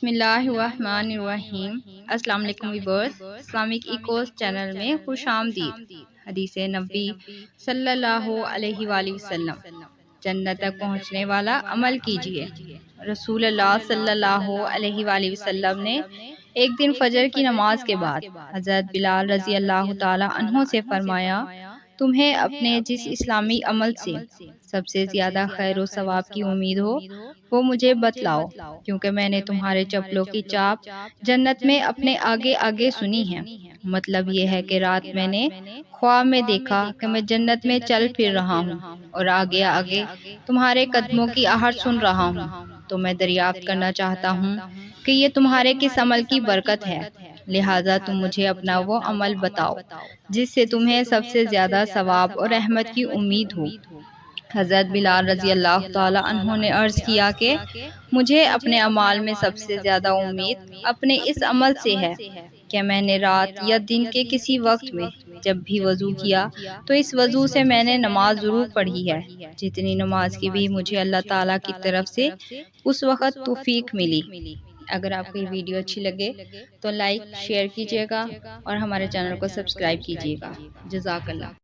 بسم اللہ الرحمن الرحیم۔ السلام علیکم ویورز، اسلامک ایکوز چینل میں خوش آمدید۔ حدیث نبی صلی اللہ علیہ وآلہ وسلم، جنت تک پہنچنے والا عمل کیجیے۔ رسول اللہ صلی اللہ علیہ وآلہ وسلم نے ایک دن فجر کی نماز کے بعد حضرت بلال رضی اللہ تعالی عنہ سے فرمایا، تمہیں اپنے جس اسلامی عمل سے سب سے زیادہ خیر و ثواب کی امید ہو وہ مجھے بتلاؤ، کیونکہ میں نے تمہارے چپلوں کی چاپ جنت میں اپنے آگے آگے سنی ہے۔ مطلب یہ ہے کہ رات میں نے خواب میں دیکھا کہ میں جنت میں چل پھر رہا ہوں اور آگے آگے تمہارے قدموں کی آہٹ سن رہا ہوں، تو میں دریافت کرنا چاہتا ہوں کہ یہ تمہارے کس عمل کی برکت ہے، لہٰذا تم مجھے اپنا وہ عمل بتاؤ جس سے تمہیں سب سے زیادہ ثواب اور رحمت کی امید ہو۔ حضرت بلال رضی اللہ تعالی عنہ نے عرض کیا کہ مجھے اپنے اعمال میں سب سے زیادہ امید اپنے اس عمل سے ہے کہ میں نے رات یا دن کے کسی وقت میں جب بھی وضو کیا تو اس وضو سے میں نے نماز ضرور پڑھی ہے، جتنی نماز کی بھی مجھے اللہ تعالیٰ کی طرف سے اس وقت توفیق ملی۔ اگر آپ کو یہ ویڈیو اچھی لگے تو لائک شیئر کیجیے گا اور ہمارے چینل کو سبسکرائب کیجیے گا۔ جزاک اللہ۔